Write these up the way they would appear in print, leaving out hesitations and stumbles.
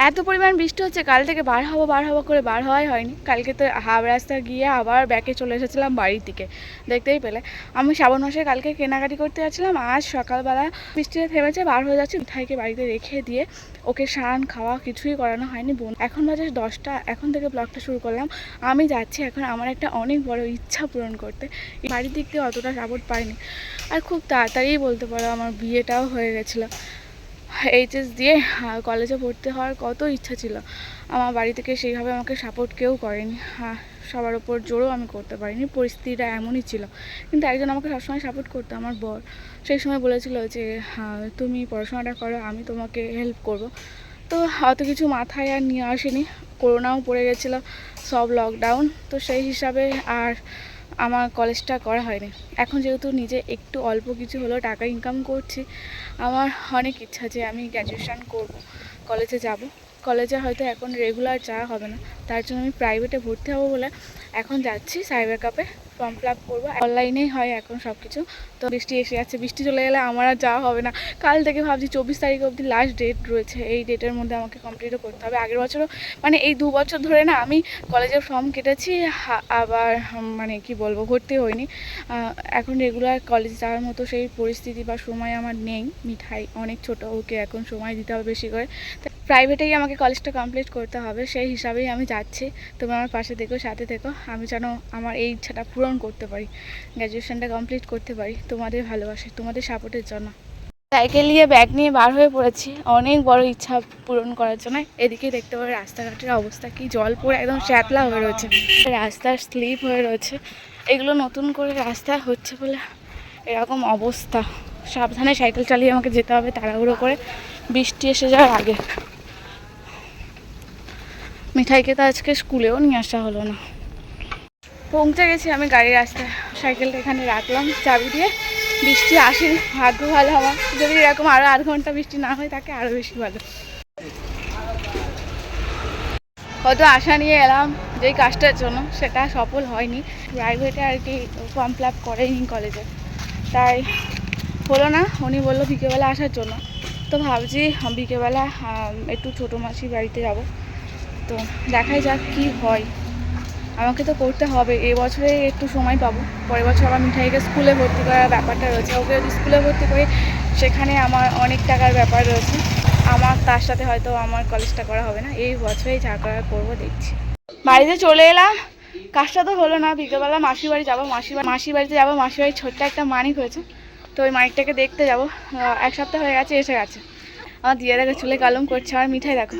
এত পরিমাণ বৃষ্টি হচ্ছে, কাল থেকে বার হবো করে বার হওয়াই হয়নি। কালকে তো হাফ রাস্তা গিয়ে আবার ব্যাকে চলে এসেছিলাম বাড়ির দিকে, দেখতেই পেলে। আমি শ্রাবণ মাসে কালকে কেনাকাটি করতে যাচ্ছিলাম, আজ সকালবেলা বৃষ্টিতে থেমেছে, বার হয়ে যাচ্ছে। মিঠাইকে বাড়িতে রেখে দিয়ে ওকে স্নান খাওয়া কিছুই করানো হয়নি। এখন বাজে 10টা, এখন থেকে ব্লগটা শুরু করলাম। আমি যাচ্ছি এখন আমার একটা অনেক বড় ইচ্ছা পূরণ করতে। বাড়ির দিক দিয়ে অতটা সাপোর্ট পাইনি, আর খুব তাড়াতাড়ি বলতে পারো আমার বিয়েটাও হয়ে গেছিলো। এইচএস দিয়ে কলেজে ভর্তি হওয়ার কত ইচ্ছা ছিল। আমার বাড়ি থেকে সেইভাবে আমাকে সাপোর্ট কেউ করেনি, সবার ওপর জোরও আমি করতে পারিনি, পরিস্থিতিটা এমনই ছিল। কিন্তু একজন আমাকে সবসময় সাপোর্ট করতো, আমার বর। সেই সময় বলেছিল যে তুমি পড়াশোনাটা করো, আমি তোমাকে হেল্প করব। তো অত কিছু মাথায় আর নিয়ে আসেনি। করোনাও পড়ে গেছিলো, সব লকডাউন, তো সেই হিসাবে আর আমার কলেজটা করা হয়নি। এখন যেহেতু নিজে একটু অল্প কিছু হলেও টাকা ইনকাম করছি, আমার অনেক ইচ্ছা যে আমি গ্র্যাজুয়েশান করব, কলেজে যাব। কলেজে হয়তো এখন রেগুলার যাওয়া হবে না, তার জন্য আমি প্রাইভেটে ভর্তি হব বলে এখন যাচ্ছি। সাইবার কাপে ফর্ম ফিল আপ করবো, অনলাইনেই হয় এখন সব কিছু। তো বৃষ্টি এসে যাচ্ছে, বৃষ্টি চলে গেলে আমার আর যাওয়া হবে না। কাল থেকে ভাবছি 24 তারিখ অবধি লাস্ট ডেট রয়েছে, এই ডেটের মধ্যে আমাকে কমপ্লিটও করতে হবে। আগের বছরও মানে এই 2 বছর ধরে না আমি কলেজের ফর্ম কেটেছি, আবার মানে কি বলবো, ভর্তি হইনি। এখন রেগুলার কলেজ যাওয়ার মতো সেই পরিস্থিতি বা সময় আমার নেই। মিঠাই অনেক ছোট, ওকে এখন সময় দিতে হবে বেশি করে। প্রাইভেটেই আমাকে কলেজটা কমপ্লিট করতে হবে, সেই হিসাবেই আমি যাচ্ছি। তুমি আমার পাশে থেকো, সাথে থেকো, আমি যেন আমার এই ইচ্ছাটা পূরণ করতে পারি, গ্র্যাজুয়েশনটা কমপ্লিট করতে পারি তোমাদের ভালোবাসে, তোমাদের সাপোর্টের জন্য। সাইকেল নিয়ে ব্যাগ নিয়ে বার হয়ে পড়েছি অনেক বড় ইচ্ছা পূরণ করার জন্য। এদিকে দেখতে পাবে রাস্তাঘাটের অবস্থা কি, জল পড়ে একদম শ্যাতলা হয়ে রয়েছে, রাস্তার স্লিপ হয়ে রয়েছে। এগুলো নতুন করে রাস্তা হচ্ছে বলে এরকম অবস্থা। সাবধানে সাইকেল চালিয়ে আমাকে যেতে হবে, তাড়াহুড়ো করে, বৃষ্টি এসে যাওয়ার আগে। মিঠাইকে তো আজকে স্কুলেও নিয়ে আসা হলো না। পৌঁছে গেছি আমি গাড়ির রাস্তায়, সাইকেলটা এখানে রাখলাম চাবি দিয়ে। বৃষ্টি আসেনি, ভাগ্য ভালো আমার। যদি এরকম আরও আধ ঘন্টা বৃষ্টি না হয় তাকে আরও বেশি ভালো। কত আশা নিয়ে এলাম যেই কাজটার জন্য, সেটা সফল হয়নি। প্রাইভেটে আর কি ফর্ম ফিল আপ করেনি কলেজে, তাই হলো না। উনি বললো বিকেলবেলা আসার জন্য, তো ভাবছি বিকেলবেলা একটু ছোটো মাসির বাড়িতে যাব। তো দেখাই যাক কি হয়, আমাকে তো করতে হবে। এবছরে একটু সময় পাবো, পরের বছর আবার মিঠাইকে স্কুলে ভর্তি করার ব্যাপারটা রয়েছে। ওকে যদি স্কুলে ভর্তি করি সেখানে আমার অনেক টাকার ব্যাপার রয়েছে, আমার তার সাথে হয়তো আমার কলেজটা করা হবে না। এই বছরেই যা করার করবো, দেখছি। বাড়িতে চলে এলাম, কাজটা তো হলো না। বিকেলবেলা মাসির বাড়ি যাবো, মাসির বাড়িতে যাবো। মাসির বাড়ির ছোট্ট একটা মানিক হয়েছে, তো ওই মানিকটাকে দেখতে যাবো। 1 সপ্তাহ হয়ে গেছে, এসে গেছে। আমার দিয়ে দেখো চুলে কালম করছে। আমার মিঠাই দেখো,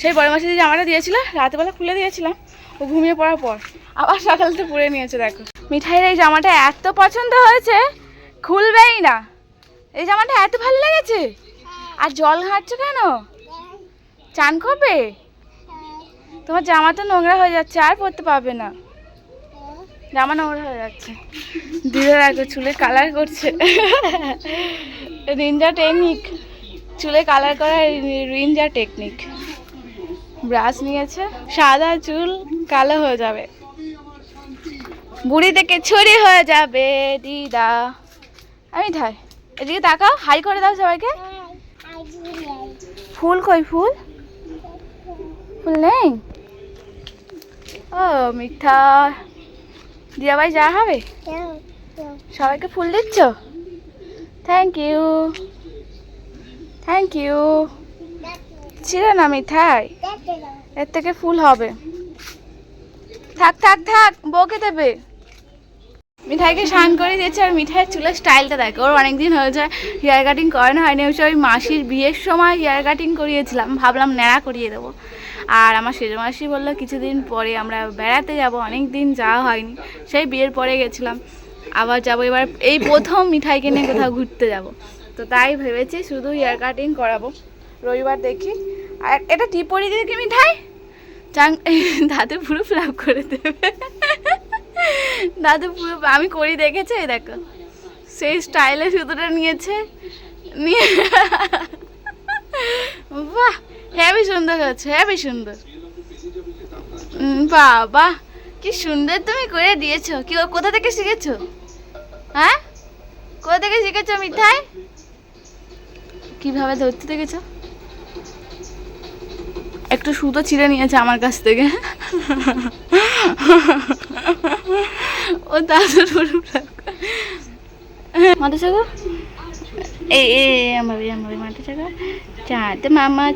সেই বড় মাসি যে জামাটা দিয়েছিল রাতেবেলা খুলে দিয়েছিলাম, ও ঘুমিয়ে পড়ার পর আবার সকালতে পরে নিয়েছে। দেখো মিঠাইয়ের এই জামাটা এত পছন্দ হয়েছে, খুলবেই না। এই জামাটা এত ভালো লেগেছে। আর জল ঘাঁটছো কেন? চান করবে? তোমার জামা তো নোংরা হয়ে যাচ্ছে, আর পরতে পারবে না, জামা নোংরা হয়ে যাচ্ছে। দিদা দেখো চুলে কালার করছে, রিঞ্জা টেকনিক, চুলে কালার করার রিঞ্জা টেকনিক। ব্রাশ নিয়েছে, সাদা চুল কালো হয়ে যাবে, বুড়ি থেকে ছড়ি হয়ে যাবে দিদা। আমি ঠাই এদিকে তাকাও, হাই করে দাও সবাইকে। ফুল কই? ফুল ফুল নেই। ও মিঠা, দিয়া ভাই যা হবে, সবাইকে ফুল দিচ্ছ? Thank you, thank you. ছিল না মিঠাই, এর থেকে ফুল হবে। থাক থাক থাক, বউকে দেবে। মিঠাইকে স্নান করে দিয়েছে, আর মিঠাইয়ের চুলের স্টাইলটা দেখো। ওর অনেকদিন হয়ে যায় হেয়ার কাটিং করানো হয়নি। ওই মাসির বিয়ের সময় হেয়ার কাটিং করিয়েছিলাম, ভাবলাম ন্যাড়া করিয়ে দেবো। আর আমার সেজো মাসি বললো কিছুদিন পরে আমরা বেড়াতে যাব, অনেক দিন যাওয়া হয়নি, সেই বিয়ের পরে গেছিলাম, আবার যাবো। এবার এই প্রথম মিঠাইকে নিয়ে কোথাও ঘুরতে যাব, তো তাই ভেবেছি শুধু হেয়ার কাটিং করাবো। রবিবার দেখি। আর এটা টিপ পরিয়ে দিয়ে কি মিঠাই চাং দাদু পুরো ফ্ল্যাপ করে দেবে। দাদু পুরো, আমি করি দেখেছে, দেখো সেই স্টাইলে সুতোটা নিয়েছে, নিয়ে বাহ হেবি সুন্দর হচ্ছে, হেবি সুন্দর। বাবা কি সুন্দর তুমি করে দিয়েছো। কি কোথা থেকে শিখেছো? হ্যাঁ, কোথা থেকে শিখেছো মিঠাই? কিভাবে ধরতে দেখেছো? একটু সুতো ছিঁড়ে নিয়েছে আমার কাছ থেকে। ও দাদুর মাথা চাকা আমার মাথা চাকা চাঁদ মামা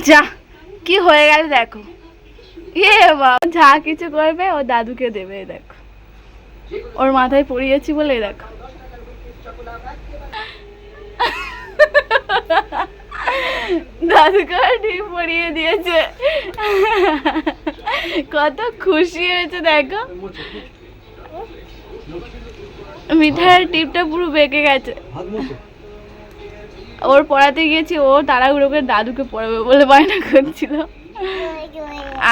যা কি হয়ে গেল দেখো। বাবা যা কিছু করবে ও দাদুকে দেবে, দেখো ওর মাথায় পড়িয়েছি বলে দেখো। দাদুকে ঠিক পরিয়ে দিয়েছে, কত খুশি হয়েছে দেখো। মিঠাইয়ের টিপটা পুরো বেঁকে গেছে। ওর পড়াতে গিয়েছি, ও তাড়াহুড়ো করে দাদুকে পড়াবে বলে বায়না করছিল।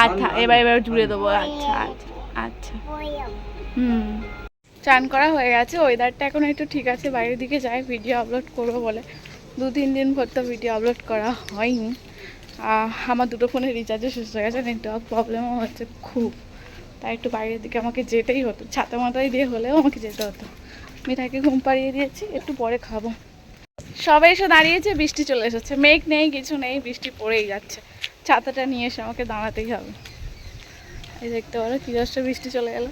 আচ্ছা এবার জুড়ে দেবো। আচ্ছা আচ্ছা আচ্ছা চান করা হয়ে গেছে, ওয়েদারটা এখন একটু ঠিক আছে, বাইরের দিকে যাই ভিডিও আপলোড করবো বলে। 2-3 দিন পর তো ভিডিও আপলোড করা হয়নি। আমার দুটো ফোনে রিচার্জও শেষ হয়ে গেছে, নেটওয়ার্ক প্রবলেমও হচ্ছে খুব, তাই একটু বাইরের দিকে আমাকে যেতেই হতো, ছাতা মাথায় দিয়ে হলেও আমাকে যেতে হতো। মিঠাইকে ঘুম পাড়িয়ে দিয়েছি, একটু পরে খাবো। সবাই এসে দাঁড়িয়েছে, বৃষ্টি চলে এসেছে, মেঘ নেই কিছু নেই, বৃষ্টি পড়েই যাচ্ছে। ছাতাটা নিয়ে এসে আমাকে দাঁড়াতেই হবে। এই দেখতে পারো কি দশটা বৃষ্টি চলে গেল।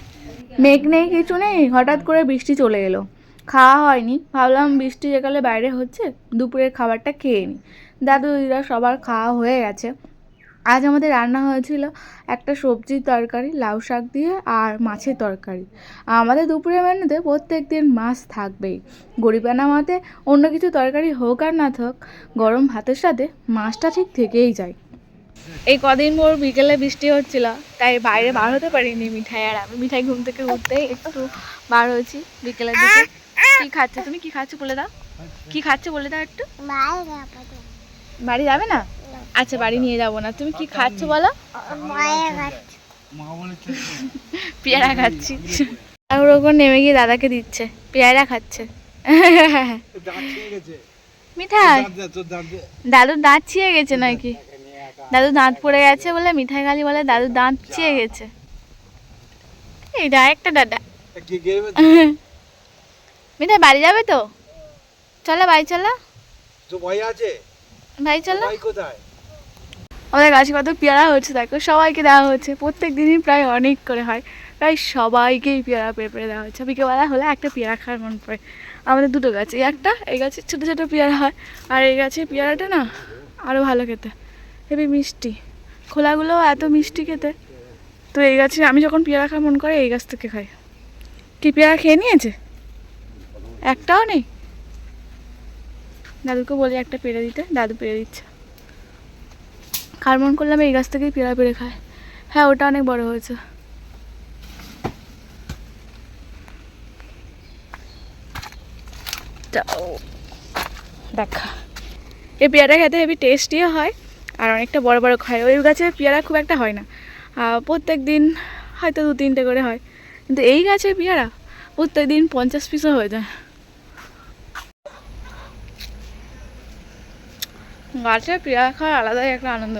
মেঘ নেই কিছু নেই, হঠাৎ করে বৃষ্টি চলে এলো। খাওয়া হয়নি, ভাবলাম বৃষ্টি যেকালে বাইরে হচ্ছে দুপুরের খাবারটা খেয়ে নিই। দাদু দিদা সবার খাওয়া হয়ে গেছে। আজ আমাদের রান্না হয়েছিল একটা সবজির তরকারি, লাউ শাক দিয়ে, আর মাছের তরকারি। আমাদের দুপুরের মেনুতে প্রত্যেক দিন মাছ থাকবেই। গরিবানা মতে অন্য কিছু তরকারি হোক আর না থাক, গরম ভাতের সাথে মাছটা ঠিক থেকেই যায়। এই কদিন ভোর বিকেলে বৃষ্টি হচ্ছিল, তাই বাইরে বার হতে পারিনি মিঠাই আর আমি। মিঠাই ঘুম থেকে উঠতেই একটু বার হয়েছি বিকেলের দিকে। কি খাচ্ছে তুমি, কি খাচ্ছ বলে দাও, কি খাচ্ছ বলে দাও একটু। বাড়ি যাবে না? আচ্ছা বাড়ি নিয়ে যাবো না, তুমি কি খাচ্ছ বলো। পেয়ারা খাচ্ছি। ওর ওপর নেমে গিয়ে দাদাকে দিচ্ছে, পেয়ারা খাচ্ছে। মিঠাই দাদুর দাঁত ছিঁড়ে গেছে নাকি? দাদু দাঁত পড়ে গেছে বলে মিঠাই খালি বলে দাদু দাঁত ছিঁড়ে গেছে। এইটা একটা দাদা। মিঠাই বাড়ি যাবে তো? চলো বাড়ি চলো। ভাই চলো। আমাদের গাছে কত পেয়ারা হচ্ছে দেখো, সবাইকে দেওয়া হচ্ছে। প্রত্যেক দিনই প্রায় অনেক করে হয়, প্রায় সবাইকেই পেয়ারা পেড়ে দেওয়া হচ্ছে। বিকেলবেলা হলে একটা পেয়ারা খাওয়ার মন পড়ে। আমাদের দুটো গাছে, একটা এই গাছে ছোটো ছোটো পেয়ারা হয়, আর এই গাছে পেয়ারাটা না আরও ভালো খেতে, হেবি মিষ্টি। খোলাগুলোও এত মিষ্টি খেতে। তো এই গাছে আমি যখন পেয়ারা খাওয়ার মন করে এই গাছ থেকে খাই। কি পেয়ারা খেয়ে নিয়েছে? একটাও নেই। দাদুকে বলি একটা পেড়ে দিতে, দাদু পেড়ে দিচ্ছে। খাওয়ার মন করলাম এই গাছ থেকেই পেড়া পেড়ে খায়। হ্যাঁ ওটা অনেক বড় হয়েছে। দেখা এই পেয়ারা খেতে হেবি টেস্টিও হয়, আর অনেকটা বড় বড় খায়। ওই গাছের পেয়ারা খুব একটা হয় না, প্রত্যেক দিন হয়তো 2-3টে করে হয়, কিন্তু এই গাছের পেয়ারা প্রত্যেক দিন 50 পিসও হয়ে যায়। গাছের পেয়ারা খাওয়ার আলাদাই একটা আনন্দ।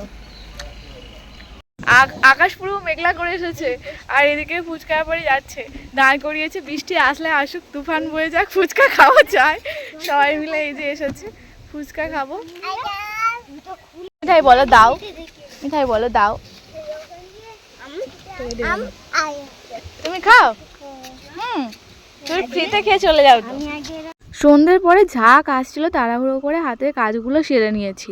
আকাশ পুরো মেঘলা করে এসেছে, আর এদিকে ফুচকা পরে যাচ্ছে, দাঁড় করিয়েছে। বৃষ্টি আসলে আসুক, তুফান বয়ে যাক, ফুচকা খাওয়া যায়। সবাই মিলে এই যে এসেছে, ফুচকা খাবো। মিঠাই বলো দাও, মিঠাই বলো দাও। তুমি খাও। তুমি ফ্রিতে খেয়ে চলে যাও। সন্ধ্যের পরে যা কাজ ছিল তাড়াহুড়ো করে হাতের কাজগুলো সেরে নিয়েছি,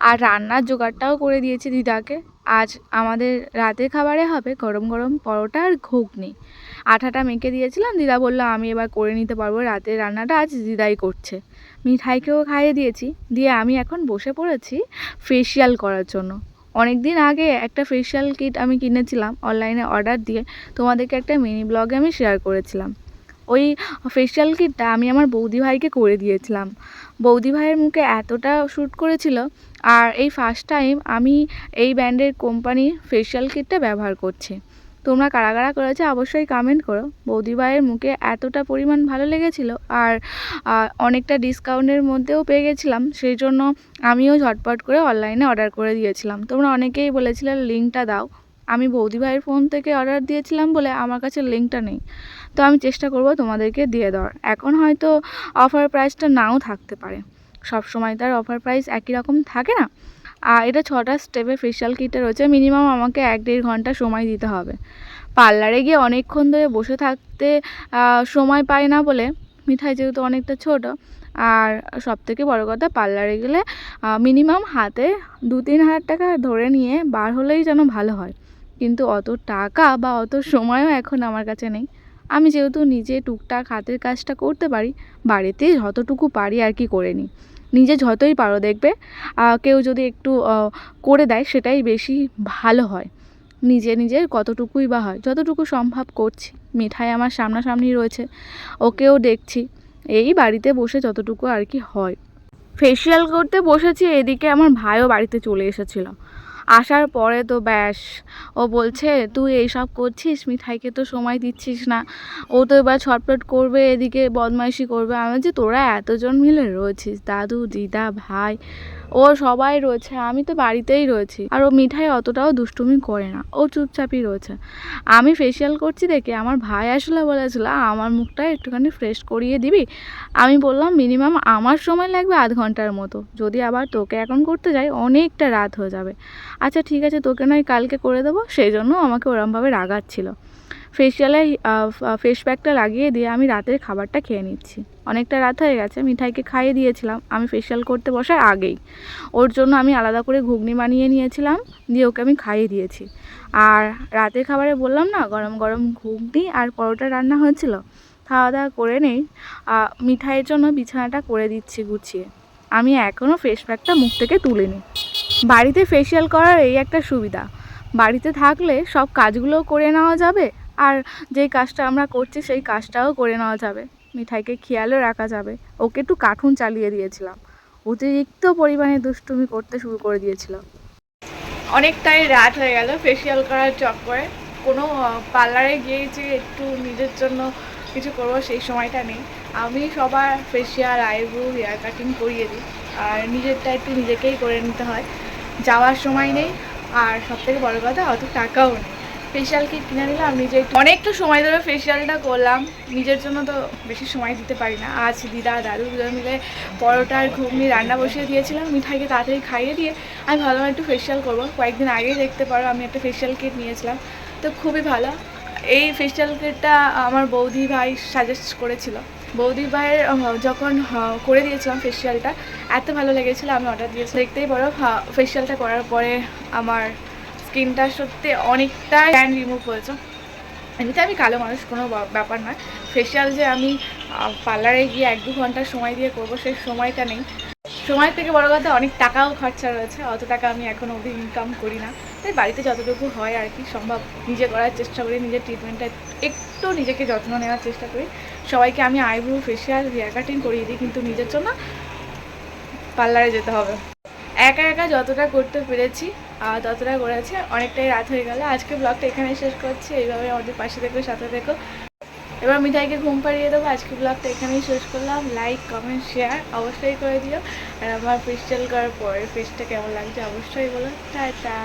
আর রান্নার জোগাড়টাও করে দিয়েছি দিদাকে। আজ আমাদের রাতের খাবারে হবে গরম গরম পরোটা আর ঘুগনি। আটাটা মেখে দিয়েছিলাম, দিদা বললো আমি এবার করে নিতে পারবো, রাতের রান্নাটা আজ দিদাই করছে। মিঠাইকেও খাইয়ে দিয়েছি, দিয়ে আমি এখন বসে পড়েছি ফেসিয়াল করার জন্য। অনেক দিন আগে একটা ফেসিয়াল কিট আমি কিনেছিলাম অনলাইনে অর্ডার দিয়ে, তোমাদেরকে একটা মিনি ব্লগে আমি শেয়ার করেছিলাম। ওই ফেসিয়াল কিটটা আমি আমার বৌদি ভাইকে করে দিয়েছিলাম। বৌদি ভাইয়ের মুখে এতটা শ্যুট করেছিল, আর এই ফার্স্ট টাইম আমি এই ব্র্যান্ডের কোম্পানির ফেসিয়াল কিটটা ব্যবহার করছি। তোমরা কারা কারা করেছো অবশ্যই কমেন্ট করো। বৌদি ভাইয়ের মুখে এতটা পরিমাণ ভালো লেগেছিলো, আর অনেকটা ডিসকাউন্টের মধ্যেও পেয়ে গেছিলাম, সেই জন্য আমিও ঝটপট করে অনলাইনে অর্ডার করে দিয়েছিলাম। তোমরা অনেকেই বলেছিলে লিঙ্কটা দাও। আমি বৌদি ভাইয়ের ফোন থেকে অর্ডার দিয়েছিলাম বলে আমার কাছে লিঙ্কটা নেই, তো আমি চেষ্টা করব তোমাদেরকে দিয়ে দেওয়ার। এখন হয়তো অফার প্রাইসটা নাও থাকতে পারে, সব সময় তার অফার প্রাইস একই রকম থাকে না। এটা 6টা স্টেপে ফেশিয়াল কিটটা রয়েছে। মিনিমাম আমাকে 1-1.5 ঘন্টা সময় দিতে হবে। পার্লারে গিয়ে অনেকক্ষণ ধরে বসে থাকতে সময় পাই না বলে, মিঠাই যেহেতু অনেকটা ছোট, আর সবথেকে বড় কথা পার্লারে গেলে মিনিমাম হাতে 2-3 হাজার টাকা ধরে নিয়ে বার হলেই যেন ভালো হয়। কিন্তু অত টাকা বা অত সময়ও এখন আমার কাছে নেই। আমি যেহেতু নিজে টুকটাক হাতের কাজটা করতে পারি, বাড়িতে যতটুকু পারি আর কি করে নিই। নিজে যতই পারো দেখবে কেউ যদি একটু করে দেয় সেটাই বেশি ভালো হয়। নিজের কতটুকুই বা হয়, যতটুকু সম্ভব করছি। মিঠাই আমার সামনাসামনি রয়েছে, ওকেও দেখছি, এই বাড়িতে বসে যতটুকু আর কি হয়। ফেসিয়াল করতে বসেছি, এদিকে আমার ভাইও বাড়িতে চলে এসেছিলো। আসার পরে তো ব্যাস, ও বলছে তুই এইসব করছিস, মিঠাইকে তো সময় দিচ্ছিস না, ও তো এবার ছটফট করবে, এদিকে বদমাইশি করবে। আমি বলছি তোরা এতজন মিলে রয়েছিস, দাদু দিদা ভাই, ও সবাই রয়েছে, আমি তো বাড়িতেই রয়েছি। আর ও মিঠাই অতটাও দুষ্টুমি করে না, ও চুপচাপই রয়েছে। আমি ফেসিয়াল করছি দেখে আমার ভাই আসলে বলেছিল আমার মুখটা একটুখানি ফ্রেশ করিয়ে দিবি। আমি বললাম মিনিমাম আমার সময় লাগবে 1/2 ঘন্টার মতো, যদি আবার তোকে এখন করতে যাই অনেকটা রাত হয়ে যাবে। আচ্ছা ঠিক আছে, তোকে নয় কালকে করে দেবো। সেই জন্য আমাকে ওরমভাবে রাগাচ্ছিল। ফেসিয়ালে ফেস প্যাকটা লাগিয়ে দিয়ে আমি রাতের খাবারটা খেয়ে নিচ্ছি। অনেকটা রাত হয়ে গেছে, মিঠাইকে খাইয়ে দিয়েছিলাম আমি ফেসিয়াল করতে বসার আগেই। ওর জন্য আমি আলাদা করে ঘুগনি বানিয়ে নিয়েছিলাম, দিয়ে ওকে আমি খাইয়ে দিয়েছি। আর রাতের খাবারে বললাম না, গরম গরম ঘুগনি আর পরোটা রান্না হয়েছিল। খাওয়া দাওয়া করে নেই, মিঠাইয়ের জন্য বিছানাটা করে দিচ্ছি গুছিয়ে। আমি এখনও ফেস প্যাকটা মুখ থেকে তুলিনি। বাড়িতে ফেসিয়াল করার এই একটা সুবিধা, বাড়িতে থাকলে সব কাজগুলোও করে নেওয়া যাবে, আর যেই কাজটা আমরা করছি সেই কাজটাও করে নেওয়া যাবে। মিঠাইকে খেয়ালও রাখা যাবে। ওকে একটু কার্টুন চালিয়ে দিয়েছিলাম, অতিরিক্ত পরিমাণে দুষ্টুমি করতে শুরু করে দিয়েছিল। অনেকটাই রাত হয়ে গেল ফেসিয়াল করার চক্করে। কোনো পার্লারে গিয়ে যে একটু নিজের জন্য কিছু করবো সেই সময়টা নেই। আমি সবার ফেসিয়াল, আইব্রো, হেয়ার কাটিং করিয়ে দিই, আর নিজেরটা একটু নিজেকেই করে নিতে হয়। যাওয়ার সময় নেই, আর সবথেকে বড় কথা অত টাকাও নেই। ফেসিয়াল কিট কিনে নিলাম, নিজে একটু অনেকটা সময় ধরে ফেসিয়ালটা করলাম। নিজের জন্য তো বেশি সময় দিতে পারি না। আজ দিদা দাদু দুজন মিলে পরোটা আর ঘুগনি রান্না বসিয়ে দিয়েছিলাম, মিঠাইকে তাড়াতাড়ি খাইয়ে দিয়ে আমি ভাবলাম একটু ফেসিয়াল করবো। কয়েকদিন আগেই দেখতে পারো আমি একটা ফেসিয়াল কিট নিয়েছিলাম, তো খুবই ভালো। এই ফেসিয়াল কিটটা আমার বৌদি ভাই সাজেস্ট করেছিল। বৌদি ভাইয়ের যখন করে দিয়েছিলাম ফেসিয়ালটা, এত ভালো লেগেছিলো আমি অর্ডার দিয়েছি। দেখতেই পারো ফেসিয়ালটা করার পরে আমার স্কিনটা সত্যি অনেকটা ট্যান রিমুভ হয়েছে। এমনিতে আমি কালো মানুষ, কোনো ব্যাপার নয়। ফেসিয়াল যে আমি পার্লারে গিয়ে 1-2 ঘন্টা সময় দিয়ে করবো সেই সময়টা নেই। সময় থেকে বড় কথা অনেক টাকাও খরচা রয়েছে, অত টাকা আমি এখনও অবধি ইনকাম করি না। তাই বাড়িতে যতটুকু হয় আর কি সম্ভব নিজে করার চেষ্টা করি, নিজের ট্রিটমেন্টটা একটু নিজেকে যত্ন নেওয়ার চেষ্টা করি। সবাইকে আমি আইব্রো, ফেসিয়াল, হেয়ার কাটিং করিয়ে দিই, কিন্তু নিজের জন্য পার্লারে যেতে হবে। একা একা যতটা করতে পেরেছি ততটা করেছি। অনেকটাই রাত হয়ে গেল, আজকে ব্লগটা এখানেই শেষ করছি। এইভাবে আমাদের পাশে দেখো, সাথে দেখো। এবার মিঠাইকে ঘুম পাড়িয়ে দেবো। আজকে ব্লগটা এখানেই শেষ করলাম। লাইক, কমেন্ট, শেয়ার অবশ্যই করে দিও। আর আমার ফেসিয়াল করার পরে ফেসটা কেমন লাগছে অবশ্যই বলো। টাটা।